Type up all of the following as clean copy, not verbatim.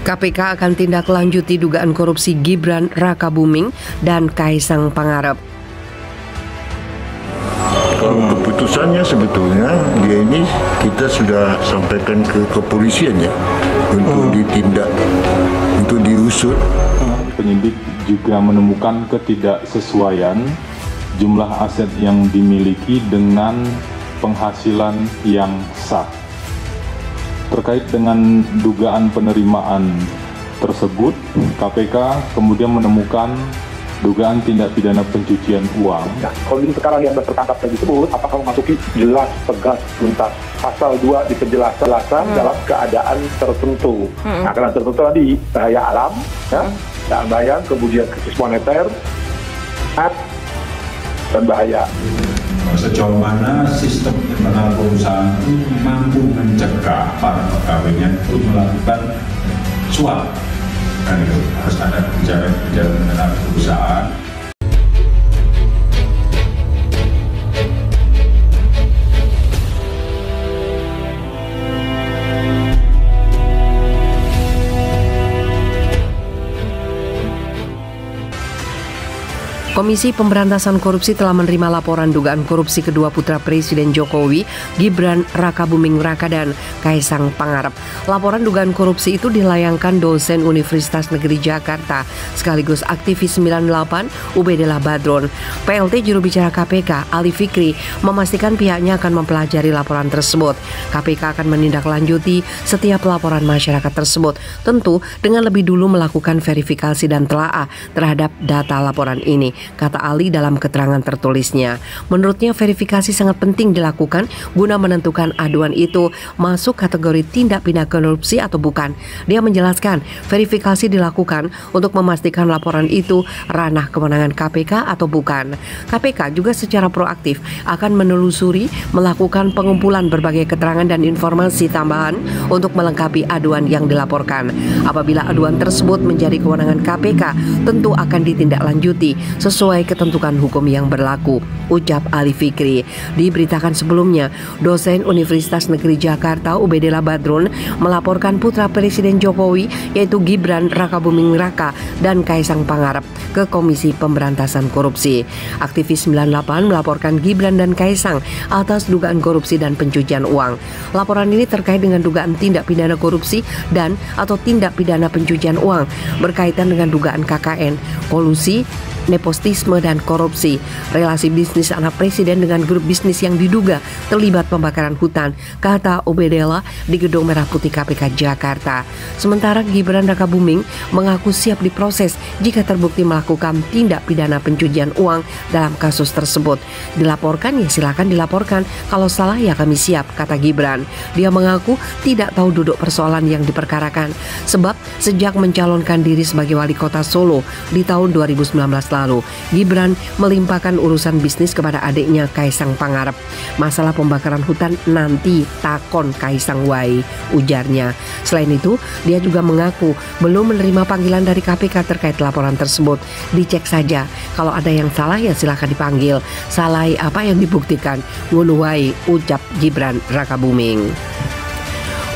KPK akan tindak lanjuti dugaan korupsi Gibran Rakabuming dan Kaisang Pangarep. Kalau keputusannya sebetulnya dia ini kita sudah sampaikan ke kepolisian ya untuk ditindak, untuk diusut. Penyidik juga menemukan ketidaksesuaian jumlah aset yang dimiliki dengan penghasilan yang sah. Terkait dengan dugaan penerimaan tersebut, KPK kemudian menemukan dugaan tindak pidana pencucian uang. Nah, kondisi sekarang yang tertangkap tersebut, apakah memasuki jelas, tegas, tuntas? Pasal 2 di penjelasan dalam keadaan tertentu. Nah, keadaan tertentu tadi bahaya alam, ya, dan bahaya, kemudian krisis moneter, dan bahaya. Sejauh mana sistem internal perusahaan itu mampu mencegah para pegawainya untuk melakukan suap, dan itu harus ada kebijakan internal perusahaan. Komisi Pemberantasan Korupsi telah menerima laporan dugaan korupsi kedua putra Presiden Jokowi, Gibran Rakabuming Raka dan Kaisang Pangarep. Laporan dugaan korupsi itu dilayangkan dosen Universitas Negeri Jakarta sekaligus aktivis 98 Ubedillah Badrun. PLT juru bicara KPK Ali Fikri memastikan pihaknya akan mempelajari laporan tersebut. KPK akan menindaklanjuti setiap laporan masyarakat tersebut, tentu dengan lebih dulu melakukan verifikasi dan telaah terhadap data laporan ini, kata Ali dalam keterangan tertulisnya. Menurutnya verifikasi sangat penting dilakukan guna menentukan aduan itu masuk kategori tindak pidana korupsi atau bukan. Dia menjelaskan verifikasi dilakukan untuk memastikan laporan itu ranah kewenangan KPK atau bukan. KPK juga secara proaktif akan menelusuri, melakukan pengumpulan berbagai keterangan dan informasi tambahan untuk melengkapi aduan yang dilaporkan. Apabila aduan tersebut menjadi kewenangan KPK, tentu akan ditindaklanjuti sesuai ketentuan hukum yang berlaku, ucap Ali Fikri. Diberitakan sebelumnya, dosen Universitas Negeri Jakarta Ubedillah Badrun melaporkan putra Presiden Jokowi yaitu Gibran Rakabuming Raka dan Kaisang Pangarep ke Komisi Pemberantasan Korupsi. Aktivis 98 melaporkan Gibran dan Kaisang atas dugaan korupsi dan pencucian uang. Laporan ini terkait dengan dugaan tindak pidana korupsi dan atau tindak pidana pencucian uang berkaitan dengan dugaan KKN, kolusi, nepotisme dan korupsi, relasi bisnis anak presiden dengan grup bisnis yang diduga terlibat pembakaran hutan, kata Ubedillah di Gedung Merah Putih KPK Jakarta. Sementara Gibran Rakabuming mengaku siap diproses jika terbukti melakukan tindak pidana pencucian uang dalam kasus tersebut. Dilaporkan ya silakan dilaporkan, kalau salah ya kami siap, kata Gibran. Dia mengaku tidak tahu duduk persoalan yang diperkarakan, sebab sejak mencalonkan diri sebagai wali kota Solo di tahun 2019 lalu, Gibran melimpahkan urusan bisnis kepada adiknya Kaisang Pangarep. Masalah pembakaran hutan nanti takon Kaisang wae, ujarnya. Selain itu, dia juga mengaku belum menerima panggilan dari KPK terkait laporan tersebut. Dicek saja, kalau ada yang salah ya silakan dipanggil. Salah apa yang dibuktikan, ngono wae, ucap Gibran Rakabuming.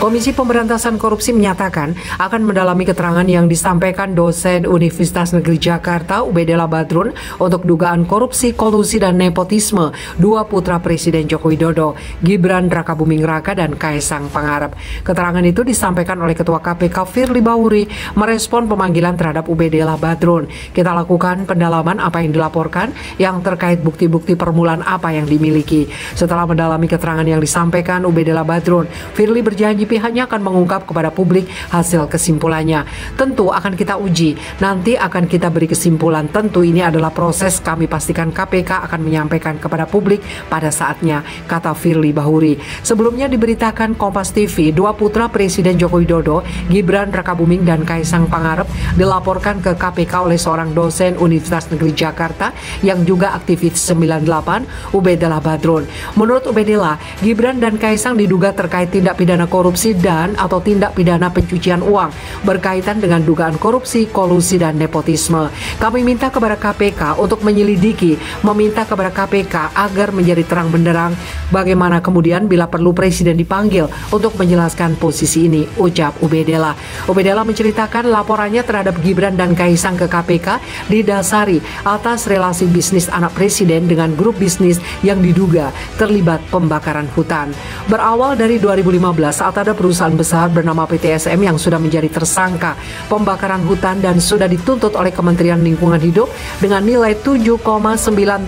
Komisi Pemberantasan Korupsi menyatakan akan mendalami keterangan yang disampaikan dosen Universitas Negeri Jakarta Ubedillah Badrun untuk dugaan korupsi, kolusi dan nepotisme dua putra Presiden Joko Widodo, Gibran Rakabuming Raka dan Kaisang Pangarep. Keterangan itu disampaikan oleh Ketua KPK Firly Bahuri merespon pemanggilan terhadap Ubedillah Badrun. Kita lakukan pendalaman apa yang dilaporkan yang terkait bukti-bukti permulaan apa yang dimiliki. Setelah mendalami keterangan yang disampaikan Ubedillah Badrun, Firly berjanji pihaknya akan mengungkap kepada publik hasil kesimpulannya. Tentu akan kita uji, nanti akan kita beri kesimpulan. Tentu ini adalah proses, kami pastikan KPK akan menyampaikan kepada publik pada saatnya, kata Firly Bahuri. Sebelumnya diberitakan Kompas TV, dua putra Presiden Joko Widodo, Gibran Rakabuming dan Kaisang Pangarep dilaporkan ke KPK oleh seorang dosen Universitas Negeri Jakarta yang juga aktivis 98 Ubedillah Badrun. Menurut Ubedillah, Gibran dan Kaisang diduga terkait tindak pidana korupsi korupsi dan atau tindak pidana pencucian uang berkaitan dengan dugaan korupsi, kolusi, dan nepotisme. Kami minta kepada KPK untuk menyelidiki, meminta kepada KPK agar menjadi terang benderang bagaimana kemudian bila perlu Presiden dipanggil untuk menjelaskan posisi ini, ucap Ubedillah. Ubedillah menceritakan laporannya terhadap Gibran dan Kaisang ke KPK didasari atas relasi bisnis anak Presiden dengan grup bisnis yang diduga terlibat pembakaran hutan. Berawal dari 2015 saat ada perusahaan besar bernama PTSM yang sudah menjadi tersangka pembakaran hutan dan sudah dituntut oleh Kementerian Lingkungan Hidup dengan nilai 7,9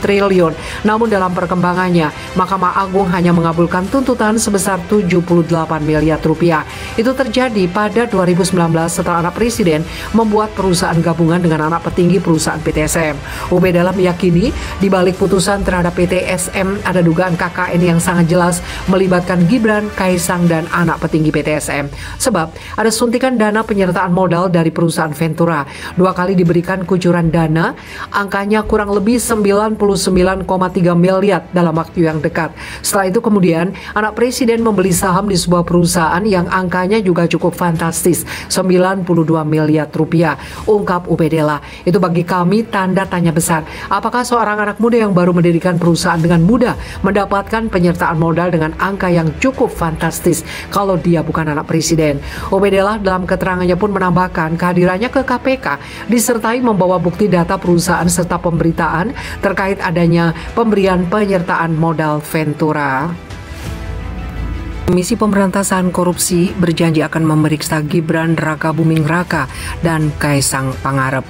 triliun. Namun dalam perkembangannya, Mahkamah Agung hanya mengabulkan tuntutan sebesar 78 miliar rupiah. Itu terjadi pada 2019 setelah anak Presiden membuat perusahaan gabungan dengan anak petinggi perusahaan PTSM. Ubedillah meyakini di balik putusan terhadap PTSM ada dugaan KKN yang sangat jelas melibatkan Gibran, Kaisang, dan anak petinggi PTSM. Sebab ada suntikan dana penyertaan modal dari perusahaan Ventura. 2 kali diberikan kucuran dana, angkanya kurang lebih 99,3 miliar dalam waktu yang dekat. Setelah itu kemudian anak Presiden membeli saham di sebuah perusahaan yang angkanya juga cukup fantastis, 92 miliar rupiah, ungkap Ubedillah. Itu bagi kami tanda tanya besar. Apakah seorang anak muda yang baru mendirikan perusahaan dengan mudah mendapatkan penyertaan modal dengan angka yang cukup fantastis kalau dia bukan anak Presiden? Ubedillah dalam keterangannya pun menambahkan kehadirannya ke KPK disertai membawa bukti data perusahaan serta pemberitaan terkait adanya pemberian penyertaan modal Ventura. Komisi Pemberantasan Korupsi berjanji akan memeriksa Gibran Rakabuming Raka dan Kaisang Pangarep.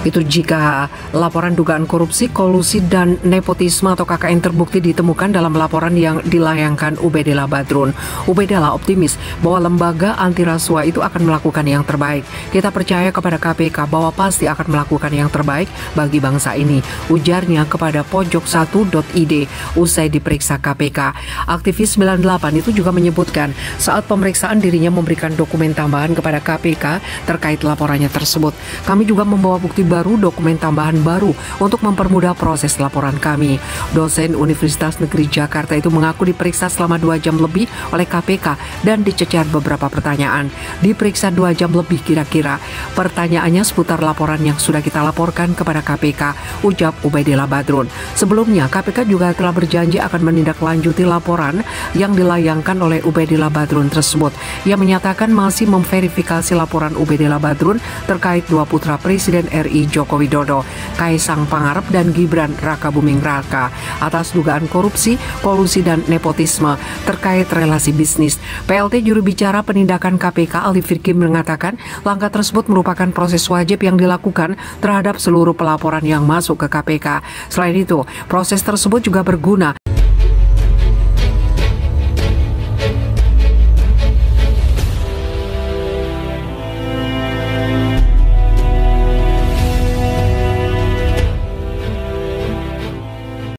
Itu jika laporan dugaan korupsi, kolusi, dan nepotisme atau KKN terbukti ditemukan dalam laporan yang dilayangkan Ubedillah Badrun. Ubedillah optimis bahwa lembaga anti rasuah itu akan melakukan yang terbaik. Kita percaya kepada KPK bahwa pasti akan melakukan yang terbaik bagi bangsa ini, ujarnya kepada pojok1.id usai diperiksa KPK. Aktivis 98 itu juga menyebutkan saat pemeriksaan dirinya memberikan dokumen tambahan kepada KPK terkait laporannya tersebut. Kami juga membawa bukti baru, dokumen tambahan baru untuk mempermudah proses laporan kami. Dosen Universitas Negeri Jakarta itu mengaku diperiksa selama 2 jam lebih oleh KPK dan dicecar beberapa pertanyaan. Diperiksa 2 jam lebih kira-kira. Pertanyaannya seputar laporan yang sudah kita laporkan kepada KPK, ucap Ubedillah Badrun. Sebelumnya, KPK juga telah berjanji akan menindaklanjuti laporan yang dilayangkan oleh Ubedillah Badrun tersebut. Ia menyatakan masih memverifikasi laporan Ubedillah Badrun terkait 2 putra Presiden RI Joko Widodo, Kaisang Pangarep dan Gibran Rakabuming Raka atas dugaan korupsi, kolusi, dan nepotisme terkait relasi bisnis. PLT juru bicara penindakan KPK Ali Firki mengatakan langkah tersebut merupakan proses wajib yang dilakukan terhadap seluruh pelaporan yang masuk ke KPK. Selain itu, proses tersebut juga berguna